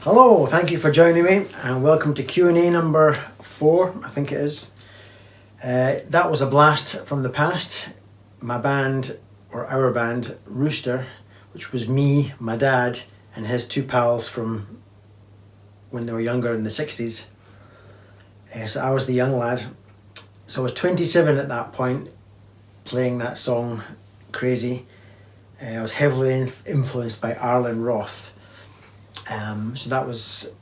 Hello, thank you for joining me and welcome to Q&A number 4, I think it is. That was a blast from the past. My band, or our band, Rooster, which was me, my dad and his 2 pals from when they were younger in the 60s. So I was the young lad. So I was 27 at that point, playing that song, Crazy. I was heavily influenced by Arlen Roth. So that was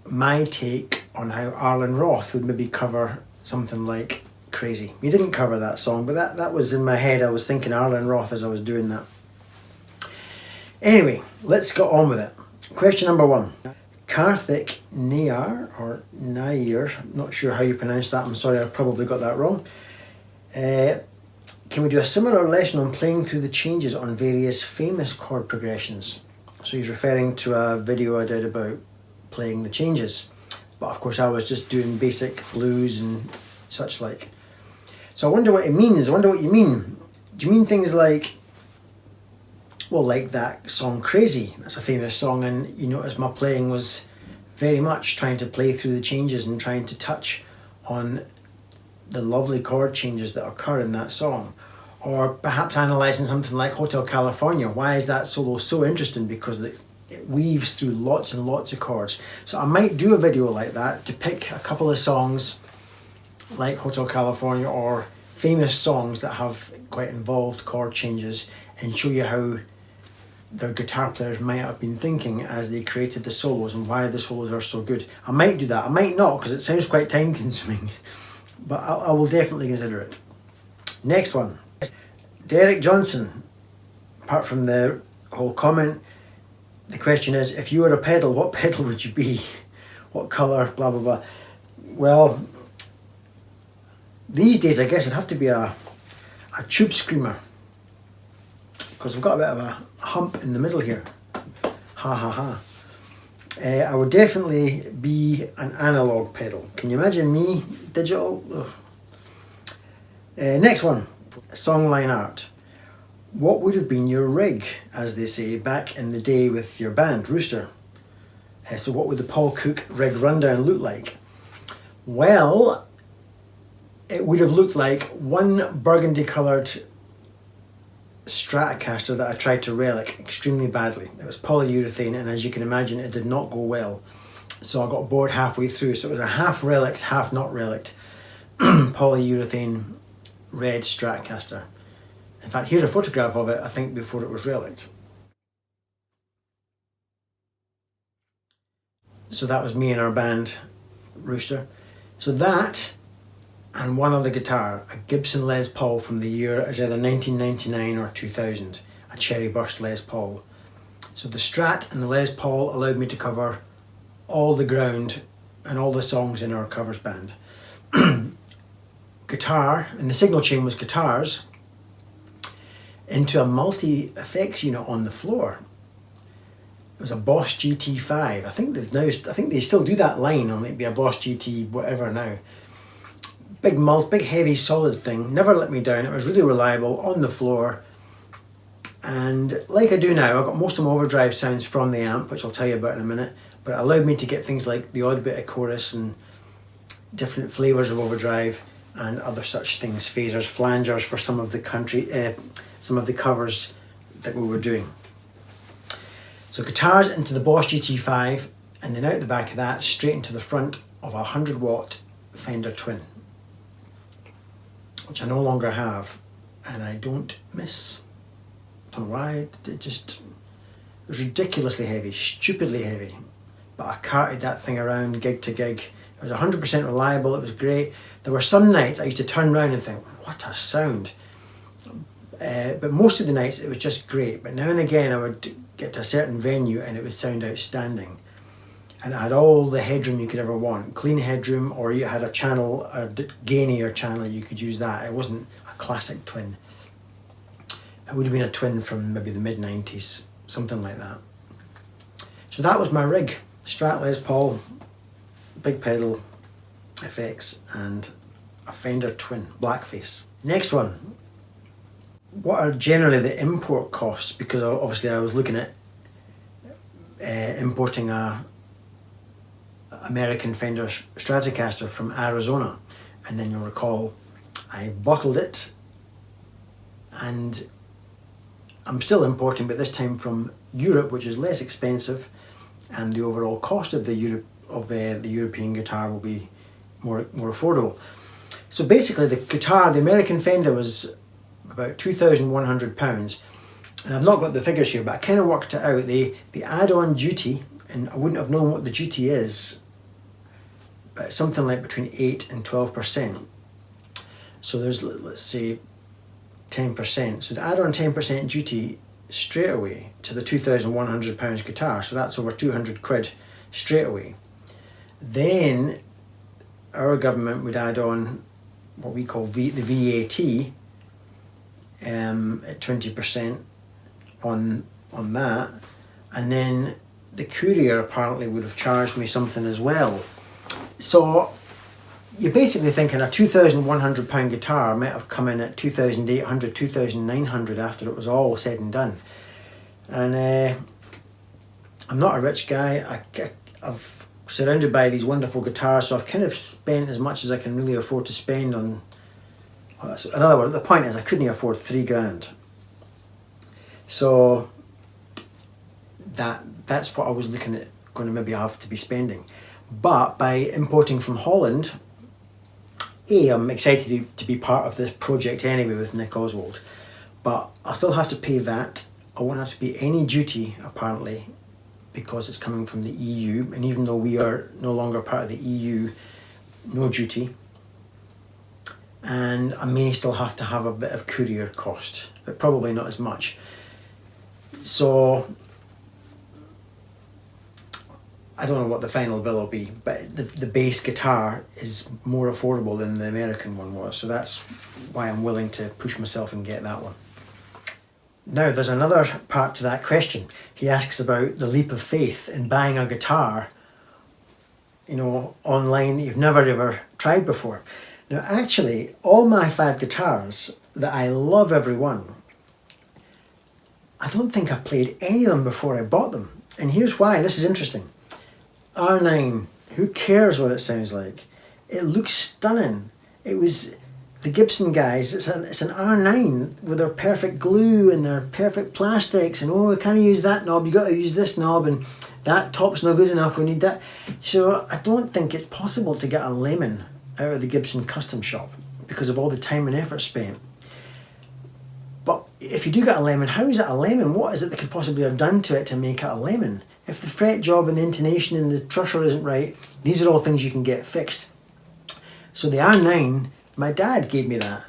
my take on how Arlen Roth would maybe cover something like Crazy. He didn't cover that song, but that was in my head. I was thinking Arlen Roth as I was doing that. Anyway, let's get on with it. Question number 1. Karthik Nair, or Nair, I'm not sure how you pronounce that, I'm sorry, I probably got that wrong. Can we do a similar lesson on playing through the changes on various famous chord progressions? So he's referring to a video I did about playing the changes. But of course I was just doing basic blues and such like. So I wonder what it means, I wonder what you mean. Do you mean things like, well, like that song Crazy? That's a famous song, and you notice my playing was very much trying to play through the changes and trying to touch on the lovely chord changes that occur in that song. Or perhaps analysing something like Hotel California. Why is that solo so interesting? Because it weaves through lots and lots of chords. So I might do a video like that to pick a couple of songs like Hotel California or famous songs that have quite involved chord changes and show you how their guitar players might have been thinking as they created the solos and why the solos are so good. I might do that, I might not, because it sounds quite time consuming, but I will definitely consider it. Next one. Derek Johnson, apart from the whole comment, the question is, if you were a pedal, what pedal would you be? What colour, blah blah blah. Well, these days I guess it'd have to be a tube screamer, because I've got a bit of a hump in the middle here. Ha ha ha. I would definitely be an analog pedal. Can you imagine me digital? Next one. Songline art. What would have been your rig, as they say, back in the day with your band, Rooster? So what would the Paul Cook rig rundown look like? Well, it would have looked like one burgundy coloured Telecaster that I tried to relic extremely badly. It was polyurethane, and as you can imagine, it did not go well. So I got bored halfway through. So it was a half relict, half not relict polyurethane red Stratocaster. In fact, here's a photograph of it, I think, before it was relict. So that was me and our band, Rooster. So that, and one other guitar, a Gibson Les Paul from the year is either 1999 or 2000, a Cherry Burst Les Paul. So the Strat and the Les Paul allowed me to cover all the ground and all the songs in our covers band. Guitar, and the signal chain was guitars into a multi-effects unit on the floor. It was a Boss GT5. I think they still do that line, or maybe a Boss GT whatever now. Big heavy solid thing, never let me down. It was really reliable on the floor, and like I do now, I got most of my overdrive sounds from the amp, which I'll tell you about in a minute, but it allowed me to get things like the odd bit of chorus and different flavours of overdrive and other such things, phasers, flangers for some of the covers that we were doing. So guitars into the Boss GT5, and then out the back of that, straight into the front of a 100-watt Fender Twin, which I no longer have, and I don't miss. I don't know why, it was ridiculously heavy, stupidly heavy, but I carted that thing around gig to gig. It was 100% reliable, it was great. There were some nights I used to turn around and think, what a sound. But most of the nights it was just great. But now and again I would get to a certain venue and it would sound outstanding. And it had all the headroom you could ever want. Clean headroom, or you had a channel, a gainier channel, you could use that. It wasn't a classic Twin. It would have been a Twin from maybe the mid-90s, something like that. So that was my rig. Strat Les Paul, big pedal, effects, and a Fender Twin, blackface. Next one. What are generally the import costs? Because obviously I was looking at importing a American Fender Stratocaster from Arizona, and then you'll recall I bottled it, and I'm still importing, but this time from Europe, which is less expensive, and the overall cost of the European guitar will be more affordable. So basically the guitar, the American Fender, was about £2,100, and I've not got the figures here, but I kind of worked it out. The add-on duty, and I wouldn't have known what the duty is, but something like between 8 and 12%. So there's, let's say, 10%. So to add on 10% duty straight away to the £2,100 guitar, so that's over 200 quid straight away. Then our government would add on what we call the VAT at 20% on that, and then the courier apparently would have charged me something as well. So you're basically thinking a £2,100 guitar might have come in at 2,800, 2,900 after it was all said and done. And I'm not a rich guy. I've surrounded by these wonderful guitars, so I've kind of spent as much as I can really afford to spend on. In other words, the point is I couldn't afford £3,000. So that's what I was looking at going to maybe have to be spending. But by importing from Holland, I'm excited to be part of this project anyway with Nick Oswald, but I'll still have to pay VAT. I won't have to pay any duty apparently, because it's coming from the EU, and even though we are no longer part of the EU, no duty. And I may still have to have a bit of courier cost, but probably not as much. So I don't know what the final bill will be, but the bass guitar is more affordable than the American one was, so that's why I'm willing to push myself and get that one. Now there's another part to that question. He asks about the leap of faith in buying a guitar, online that you've never ever tried before. Now actually, all my 5 guitars that I love every one, I don't think I've played any of them before I bought them. And here's why. This is interesting. R9, who cares what it sounds like? It looks stunning. It was the Gibson guys, it's an R9 with their perfect glue and their perfect plastics, and oh, I can't use that knob, you got to use this knob, and that top's not good enough, we need that. So I don't think it's possible to get a lemon out of the Gibson custom shop because of all the time and effort spent. But if you do get a lemon, how is it a lemon? What is it they could possibly have done to it to make it a lemon? If the fret job and the intonation and the trusher isn't right, these are all things you can get fixed. So the R9, my dad gave me that,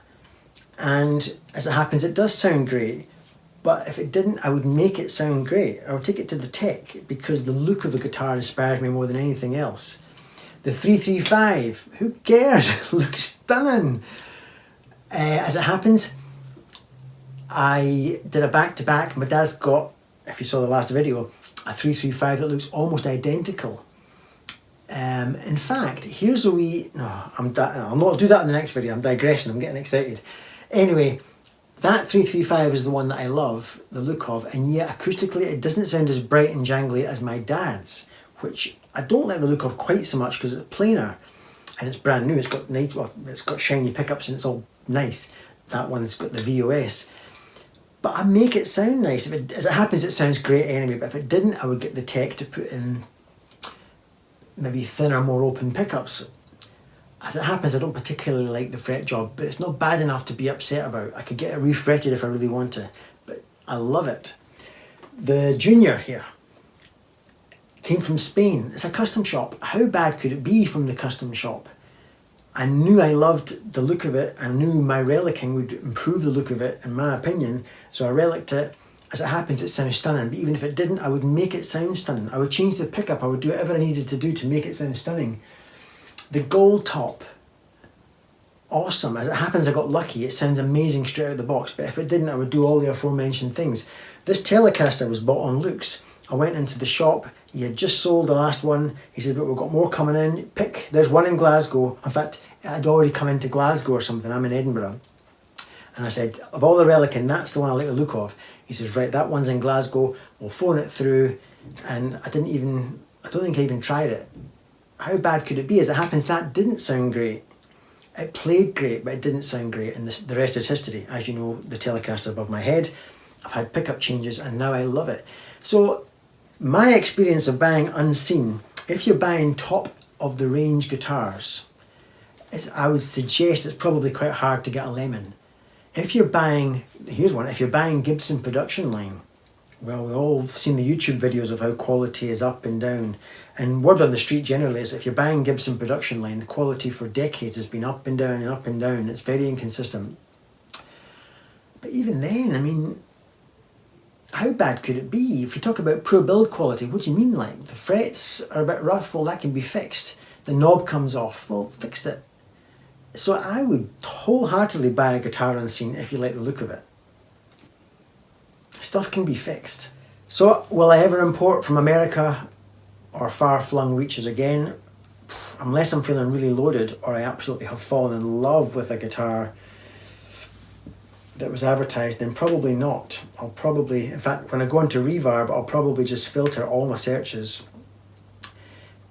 and as it happens it does sound great, but if it didn't I would make it sound great. I would take it to the tech because the look of the guitar inspires me more than anything else. The 335, who cares? It looks stunning. As it happens, I did a back-to-back. My dad's got, if you saw the last video, a 335 that looks almost identical. In fact, here's a wee... I'll not do that in the next video, I'm digressing, I'm getting excited. Anyway, that 335 is the one that I love the look of, and yet acoustically it doesn't sound as bright and jangly as my dad's, which I don't like the look of quite so much because it's plainer and it's brand new. It's got nice, well, it's got shiny pickups and it's all nice. That one's got the VOS. But I make it sound nice. As it happens, it sounds great anyway, but if it didn't, I would get the tech to put in maybe thinner, more open pickups. As it happens, I don't particularly like the fret job, but it's not bad enough to be upset about. I could get it refretted if I really want to, but I love it. The Junior here came from Spain. It's a custom shop. How bad could it be from the custom shop? I knew I loved the look of it. I knew my relicing would improve the look of it, in my opinion, so I relicked it. As it happens, it sounds stunning, but even if it didn't, I would make it sound stunning. I would change the pickup, I would do whatever I needed to do to make it sound stunning. The gold top, awesome. As it happens, I got lucky. It sounds amazing straight out of the box, but if it didn't, I would do all the aforementioned things. This Telecaster was bought on Looks. I went into the shop, he had just sold the last one. He said, but we've got more coming in. Pick, there's one in Glasgow. In fact, it had already come into Glasgow or something. I'm in Edinburgh. And I said, of all the relicing, that's the one I like the look of. He says, right, that one's in Glasgow. We'll phone it through. and I don't think I even tried it. How bad could it be? As it happens, that didn't sound great. It played great, but it didn't sound great, and the rest is history. As you know, the Telecaster above my head, I've had pickup changes, and now I love it. So my experience of buying unseen, if you're buying top of the range guitars, I would suggest it's probably quite hard to get a lemon. If you're buying, here's one, if you're buying Gibson production line, well, we've all seen the YouTube videos of how quality is up and down. And word on the street generally is if you're buying Gibson production line, the quality for decades has been up and down and up and down. It's very inconsistent. But even then, I mean, how bad could it be? If you talk about poor build quality, what do you mean? Like the frets are a bit rough, well, that can be fixed. The knob comes off, well, fix it. So I would wholeheartedly buy a guitar unseen if you like the look of it. Stuff can be fixed. So will I ever import from America or far-flung reaches again? Unless I'm feeling really loaded or I absolutely have fallen in love with a guitar that was advertised, then probably not. I'll probably, in fact, when I go into Reverb, I'll probably just filter all my searches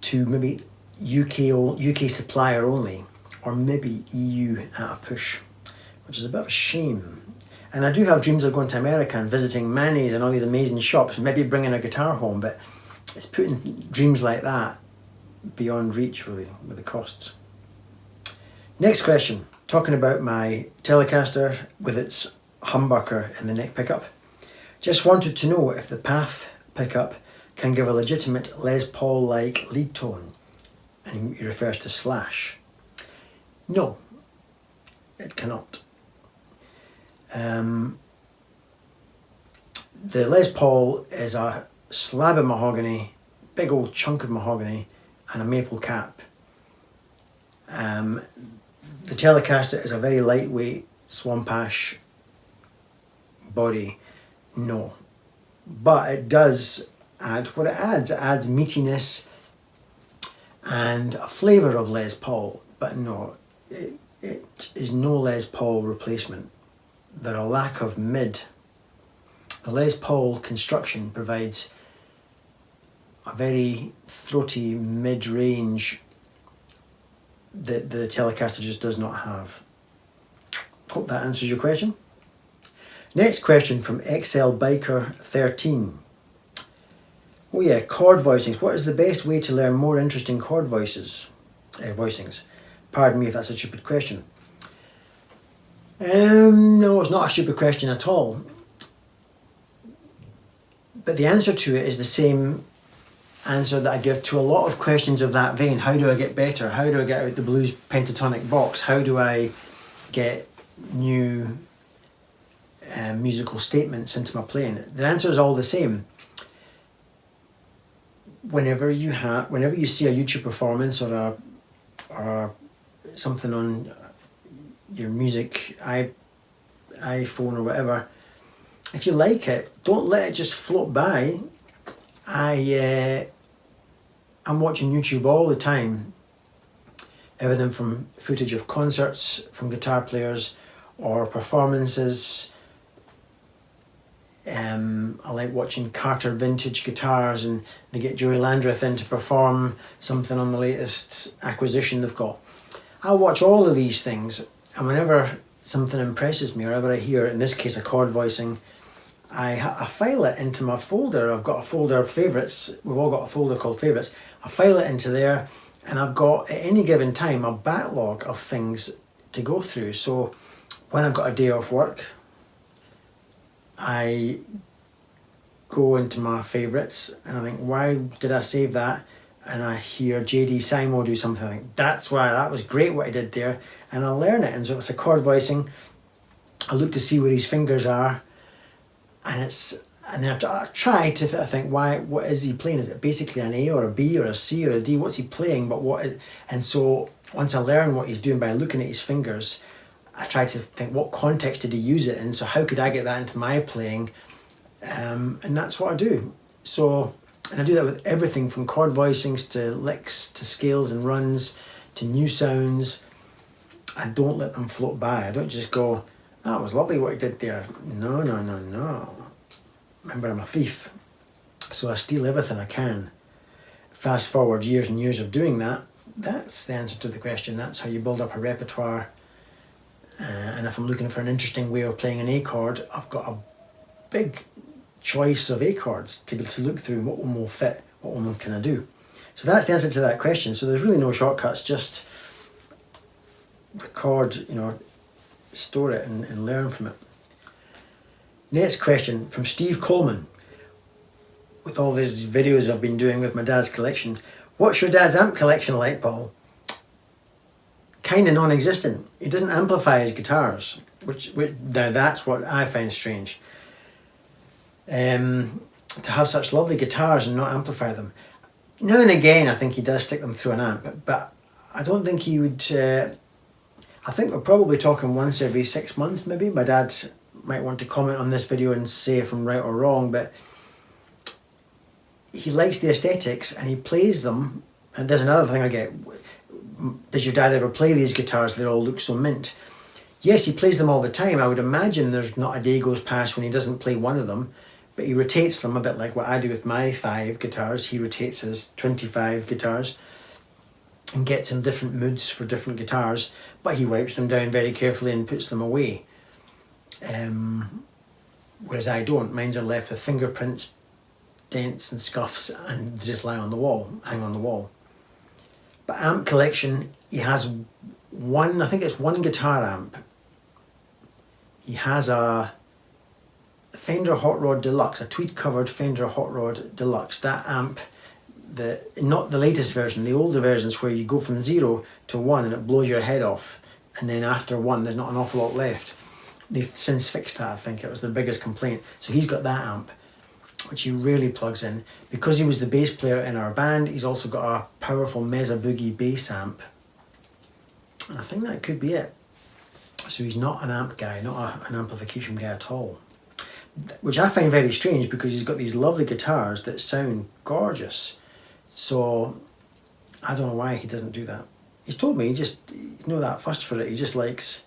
to maybe UK supplier only, or maybe EU at a push, which is a bit of a shame. And I do have dreams of going to America and visiting Manny's and all these amazing shops and maybe bringing a guitar home, but it's putting dreams like that beyond reach, really, with the costs. Next question, talking about my Telecaster with its humbucker in the neck pickup. Just wanted to know if the PAF pickup can give a legitimate Les Paul-like lead tone, and he refers to slash. No, it cannot. The Les Paul is a slab of mahogany, big old chunk of mahogany, and a maple cap. The Telecaster is a very lightweight swamp ash body. No, but it does add what it adds. It adds meatiness and a flavour of Les Paul, but no, it is no Les Paul replacement. There are a lack of mid. The Les Paul construction provides a very throaty mid-range that the Telecaster just does not have. Hope that answers your question. Next question from XL Biker 13. Oh yeah, chord voicings. What is the best way to learn more interesting chord voicings? Pardon me if that's a stupid question. No, it's not a stupid question at all. But the answer to it is the same answer that I give to a lot of questions of that vein. How do I get better? How do I get out the blues pentatonic box? How do I get new musical statements into my playing? The answer is all the same. Whenever you see a YouTube performance or something on your music iPhone or whatever, if you like it, don't let it just float by. I'm watching YouTube all the time, everything from footage of concerts from guitar players or performances. I like watching Carter Vintage Guitars, and they get Joey Landreth in to perform something on the latest acquisition they've got. I watch all of these things, and whenever something impresses me, or whenever I hear, in this case, a chord voicing, I file it into my folder. I've got a folder of favourites. We've all got a folder called favourites. I file it into there, and I've got, at any given time, a backlog of things to go through. So when I've got a day off work, I go into my favourites and I think, why did I save that? And I hear JD Simo do something, I think, that's why, that was great what he did there, and I learn it. And so it's a chord voicing. I look to see where his fingers are, and then I try to think, what is he playing? Is it basically an A or a B or a C or a D? What's he playing? But what is, and so once I learn what he's doing by looking at his fingers, I try to think, what context did he use it in? So how could I get that into my playing? And that's what I do. So, and I do that with everything from chord voicings to licks to scales and runs to new sounds. I don't let them float by. I don't just go, that was lovely what he did there. No. Remember, I'm a thief. So I steal everything I can. Fast forward years and years of doing that, that's the answer to the question. That's how you build up a repertoire. And if I'm looking for an interesting way of playing an A chord, I've got a big choice of A chords to be able to look through, and what one will fit, what one can I do. So that's the answer to that question. So there's really no shortcuts, just record, store it and learn from it. Next question from Steve Coleman. With all these videos I've been doing with my dad's collection, what's your dad's amp collection like, Paul? Kind of non-existent. He doesn't amplify his guitars, which now that's what I find strange. To have such lovely guitars and not amplify them. Now and again I think he does stick them through an amp, but I don't think he would. I think we're probably talking once every 6 months maybe. My dad might want to comment on this video and say if I'm right or wrong, but he likes the aesthetics and he plays them. And there's another thing I get. Does your dad ever play these guitars? They all look so mint. Yes, he plays them all the time. I would imagine there's not a day goes past when he doesn't play one of them, but he rotates them a bit like what I do with my 5 guitars. He rotates his 25 guitars and gets in different moods for different guitars, but he wipes them down very carefully and puts them away. Whereas I don't. Mine are left with fingerprints, dents and scuffs, and they just lie on the wall, hang on the wall. But amp collection, he has one, I think it's one guitar amp. He has a Fender Hot Rod Deluxe, a tweed covered Fender Hot Rod Deluxe. That amp, not the latest version, the older versions where you go from 0 to 1 and it blows your head off, and then after 1 there's not an awful lot left. They've since fixed that. I think it was their biggest complaint. So he's got that amp, which he really plugs in. Because he was the bass player in our band, he's also got a powerful Mesa Boogie bass amp. And I think that could be it. So he's not an amp guy, not an amplification guy at all. Which I find very strange because he's got these lovely guitars that sound gorgeous. So I don't know why he doesn't do that. He's told me he's not that fussed for it. He just likes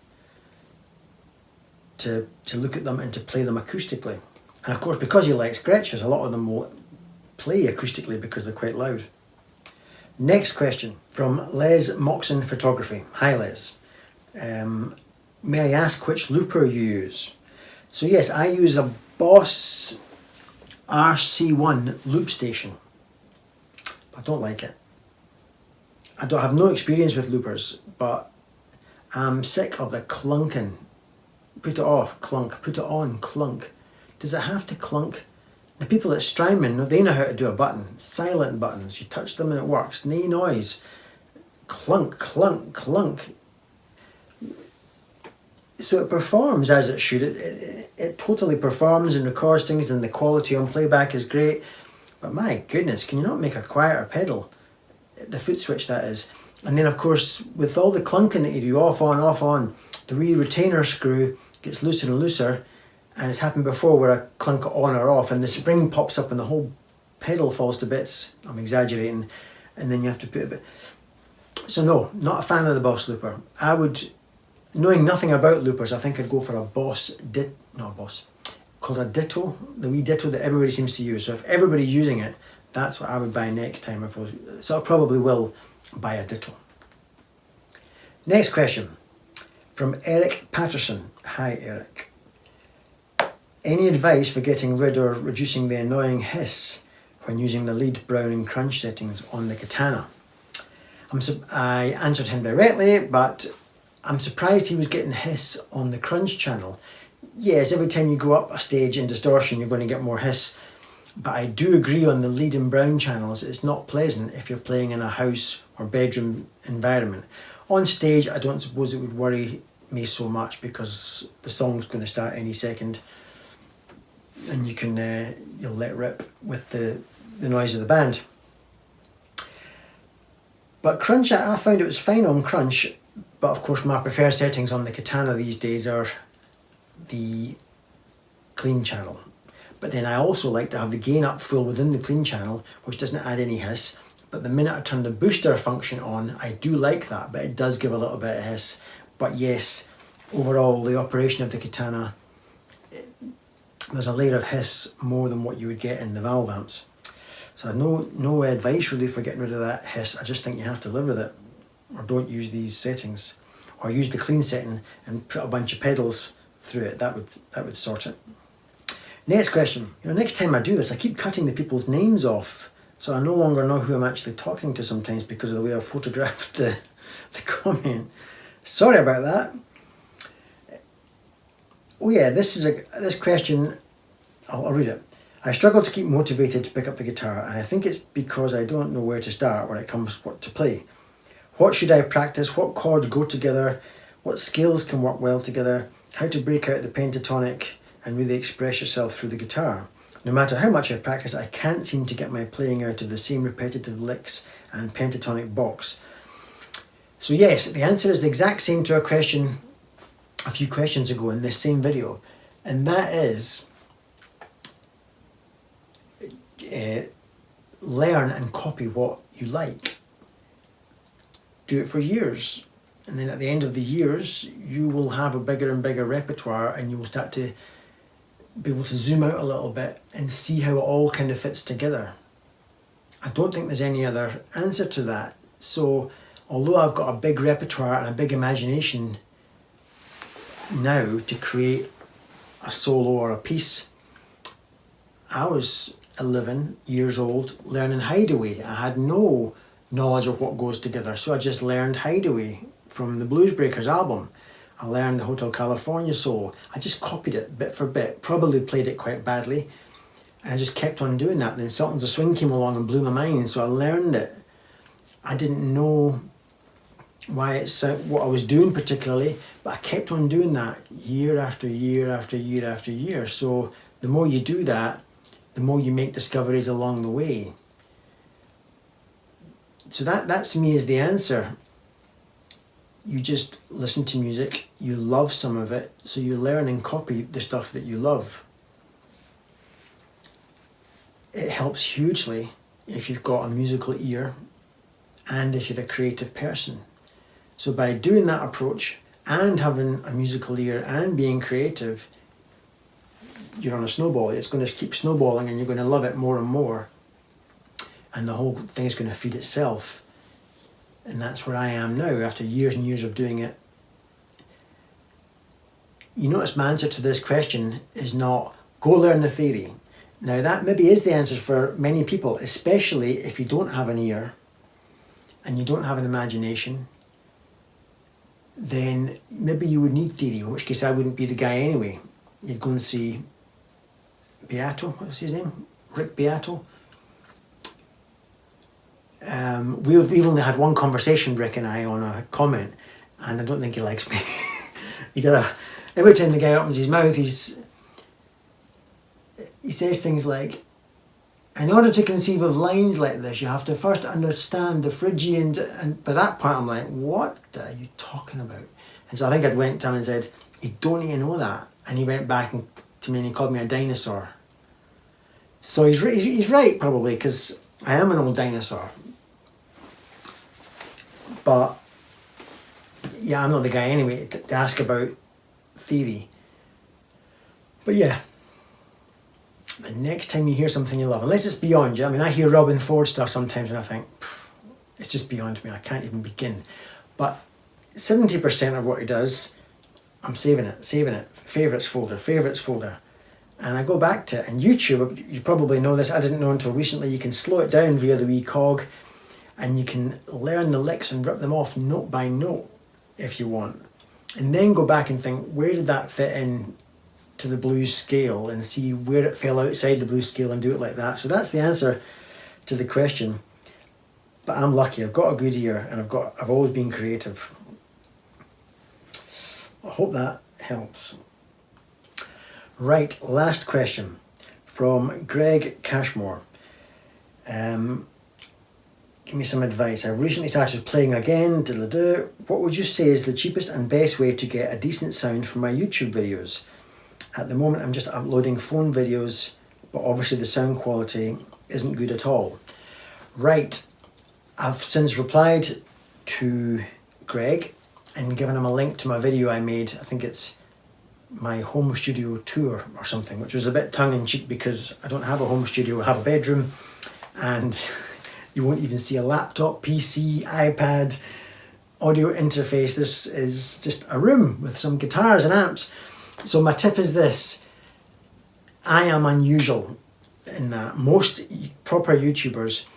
to look at them and to play them acoustically. And of course, because he likes Gretsch's, a lot of them will play acoustically because they're quite loud. Next question from Les Moxon Photography. Hi Les. May I ask which looper you use? So yes, I use a Boss RC1 loop station. I don't like it. I have no experience with loopers, but I'm sick of the clunking. Put it off, clunk. Put it on, clunk. Does it have to clunk? The people at Strymon, they know how to do a button. Silent buttons. You touch them and it works. No noise. Clunk, clunk, clunk. So it performs as it should. It totally performs and records things, and the quality on playback is great. But my goodness, can you not make a quieter pedal? The foot switch, that is. And then of course, with all the clunking that you do, off on, the wee retainer screw gets looser and looser. And it's happened before where I clunk it on or off and the spring pops up and the whole pedal falls to bits. I'm exaggerating. And then you have to put a bit. So no, not a fan of the Boss looper. I would, knowing nothing about loopers, I think I'd go for a called a Ditto, the wee Ditto that everybody seems to use. So if everybody's using it, that's what I would buy next time. So I probably will buy a Ditto. Next question from Eric Patterson. Hi Eric. Any advice for getting rid or reducing the annoying hiss when using the lead, brown and crunch settings on the Katana? I answered him directly, but I'm surprised he was getting hiss on the crunch channel. Yes, every time you go up a stage in distortion, you're going to get more hiss. But I do agree on the lead and brown channels, it's not pleasant if you're playing in a house or bedroom environment. On stage, I don't suppose it would worry me so much because the song's going to start any second. And you can you'll let rip with the noise of the band. But crunch, I found it was fine on crunch, but of course my preferred settings on the Katana these days are the clean channel. But then I also like to have the gain up full within the clean channel, which doesn't add any hiss. But the minute I turn the booster function on, I do like that, but it does give a little bit of hiss. But yes, overall the operation of the Katana, there's a layer of hiss more than what you would get in the valve amps. So no advice really for getting rid of that hiss. I just think you have to live with it, or don't use these settings, or use the clean setting and put a bunch of pedals through it. That would sort it. Next question. Next time I do this, I keep cutting the people's names off, so I no longer know who I'm actually talking to sometimes because of the way I've photographed the comment. Sorry about that. Oh yeah, this question, I'll read it. I struggle to keep motivated to pick up the guitar, and I think it's because I don't know where to start when it comes to what to play. What should I practice? What chords go together? What scales can work well together? How to break out the pentatonic and really express yourself through the guitar. No matter how much I practice, I can't seem to get my playing out of the same repetitive licks and pentatonic box. So yes, the answer is the exact same to a question a few questions ago in this same video, and that is learn and copy what you like. Do it for years, and then at the end of the years you will have a bigger and bigger repertoire, and you will start to be able to zoom out a little bit and see how it all kind of fits together. I don't think there's any other answer to that. So although I've got a big repertoire and a big imagination now to create a solo or a piece, I was 11 years old learning Hideaway. I had no knowledge of what goes together, so I just learned Hideaway from the Blues Breakers album. I learned the Hotel California solo. I just copied it bit for bit, probably played it quite badly, and I just kept on doing that. Then Sultans of Swing came along and blew my mind, so I learned it. I didn't know why it's what I was doing particularly, but I kept on doing that year after year after year after year. So the more you do that, the more you make discoveries along the way. So that to me is the answer. You just listen to music, you love some of it, so you learn and copy the stuff that you love. It helps hugely if you've got a musical ear and if you're a creative person. So by doing that approach and having a musical ear and being creative, you're on a snowball. It's going to keep snowballing and you're going to love it more and more. And the whole thing is going to feed itself. And that's where I am now after years and years of doing it. You notice my answer to this question is not go learn the theory. Now that maybe is the answer for many people, especially if you don't have an ear and you don't have an imagination. Then maybe you would need theory, in which case I wouldn't be the guy anyway. You'd go and see Beato, what's his name? Rick Beato. We've only had one conversation, Rick and I, on a comment, and I don't think he likes me. Every time the guy opens his mouth, he says things like, in order to conceive of lines like this, you have to first understand the Phrygian, and by that point I'm like, what are you talking about? And so I think I went to him and said, you don't need to know that. And he went back to me and he called me a dinosaur. So he's right, probably, because I am an old dinosaur. But yeah, I'm not the guy anyway to ask about theory. But yeah, the next time you hear something you love, unless it's beyond you, I mean, I hear Robin Ford stuff sometimes and I think, it's just beyond me, I can't even begin. But 70% of what he does, I'm saving it, favourites folder. And I go back to it. And YouTube, you probably know this, I didn't know until recently, you can slow it down via the wee cog and you can learn the licks and rip them off note by note if you want. And then go back and think, where did that fit in to the blues scale, and see where it fell outside the blues scale and do it like that. So that's the answer to the question. But I'm lucky, I've got a good ear and I've always been creative. I hope that helps. Right, last question from Greg Cashmore. Give me some advice. I've recently started playing again. What would you say is the cheapest and best way to get a decent sound for my YouTube videos? At the moment I'm just uploading phone videos, but obviously the sound quality isn't good at all. Right, I've since replied to Greg and given him a link to my video I made. I think it's my home studio tour or something, which was a bit tongue-in-cheek because I don't have a home studio, I have a bedroom, and you won't even see a laptop, PC, iPad, audio interface. This is just a room with some guitars and amps. So my tip is this: I am unusual in that most proper YouTubers,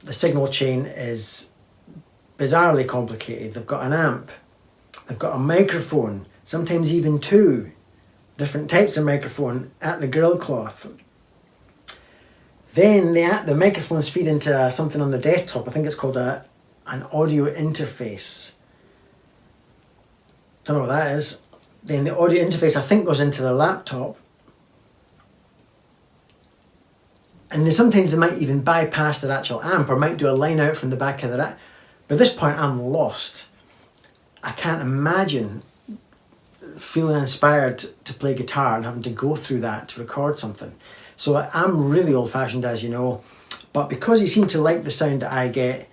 the signal chain is bizarrely complicated. They've got an amp, they've got a microphone, sometimes even two different types of microphone at the grill cloth. Then the microphones feed into something on the desktop. I think it's called an audio interface. Don't know what that is. Then the audio interface I think goes into the laptop. And then sometimes they might even bypass their actual amp or might do a line out from the back of their amp. But at this point I'm lost. I can't imagine feeling inspired to play guitar and having to go through that to record something. So I'm really old-fashioned, as you know, but because you seem to like the sound that I get,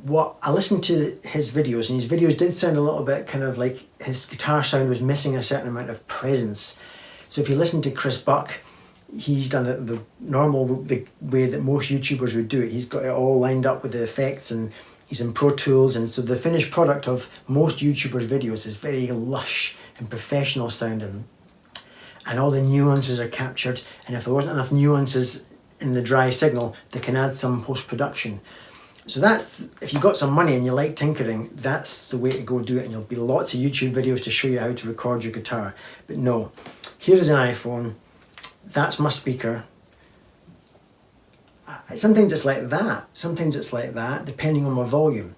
I listened to his videos, and his videos did sound a little bit kind of like his guitar sound was missing a certain amount of presence. So if you listen to Chris Buck, he's done it the way that most YouTubers would do it. He's got it all lined up with the effects, and he's in Pro Tools, and so the finished product of most YouTubers' videos is very lush and professional sounding. And all the nuances are captured, and if there wasn't enough nuances in the dry signal, they can add some post-production. So that's, if you've got some money and you like tinkering, that's the way to go do it, and there'll be lots of YouTube videos to show you how to record your guitar. But no, here is an iPhone, that's my speaker. Sometimes it's like that, sometimes it's like that, depending on my volume.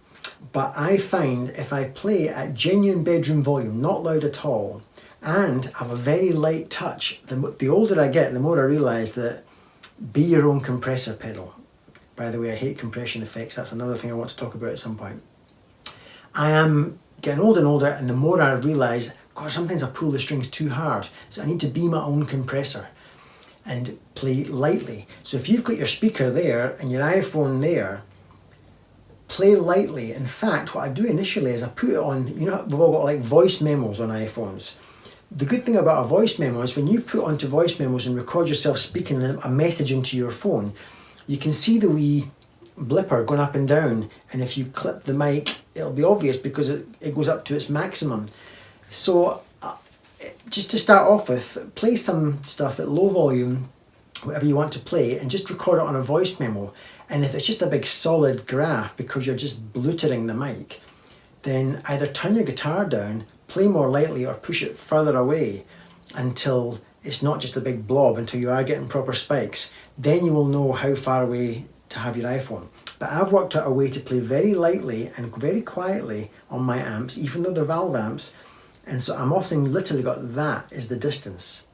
But I find if I play at genuine bedroom volume, not loud at all, and have a very light touch, the older I get, the more I realise that be your own compressor pedal. By the way, I hate compression effects. That's another thing I want to talk about at some point. I am getting older and older, and the more I realise, God, sometimes I pull the strings too hard. So I need to be my own compressor and play lightly. So if you've got your speaker there and your iPhone there, play lightly. In fact, what I do initially is I put it on, you know, we've all got like voice memos on iPhones. The good thing about a voice memo is when you put onto voice memos and record yourself speaking a message into your phone, you can see the wee blipper going up and down, and if you clip the mic, it'll be obvious because it goes up to its maximum. So just to start off with, play some stuff at low volume, whatever you want to play, and just record it on a voice memo. And if it's just a big solid graph because you're just bluetering the mic, then either turn your guitar down, play more lightly, or push it further away until it's not just a big blob, until you are getting proper spikes. Then you will know how far away to have your iPhone. But I've worked out a way to play very lightly and very quietly on my amps, even though they're valve amps. And so I'm often literally got that as the distance.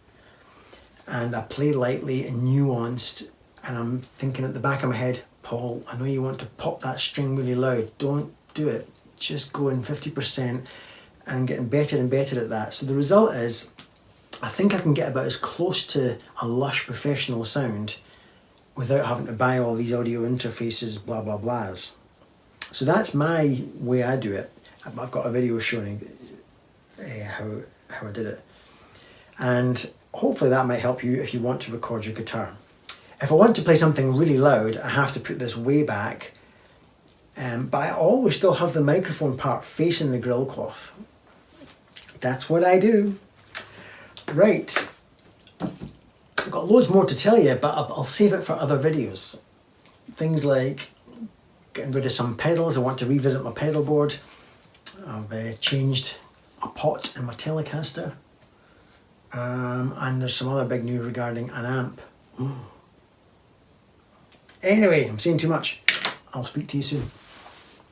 And I play lightly and nuanced, and I'm thinking at the back of my head, Paul, I know you want to pop that string really loud. Don't do it. Just go in 50% and getting better and better at that. So the result is, I think I can get about as close to a lush professional sound without having to buy all these audio interfaces, blah, blah, blahs. So that's my way I do it. I've got a video showing how I did it. And hopefully that might help you if you want to record your guitar. If I want to play something really loud, I have to put this way back. But I always still have the microphone part facing the grill cloth. That's what I do. Right. I've got loads more to tell you, but I'll save it for other videos. Things like getting rid of some pedals. I want to revisit my pedal board. I've changed a pot in my Telecaster. And there's some other big news regarding an amp. Anyway, I'm saying too much. I'll speak to you soon.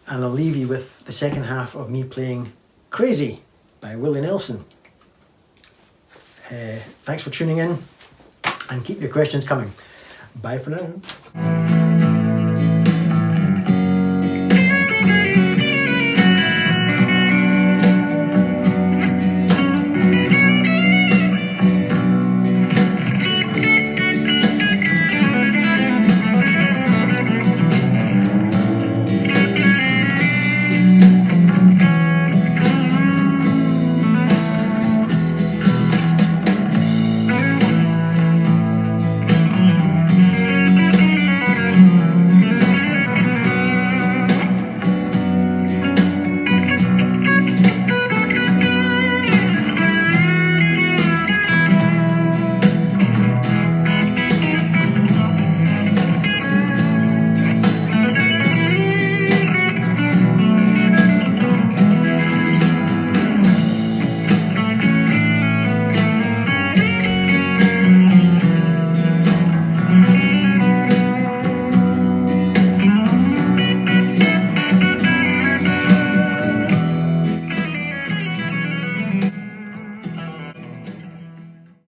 And I'll leave you with the second half of me playing Crazy by Willie Nelson. Thanks for tuning in, and keep your questions coming. Bye for now.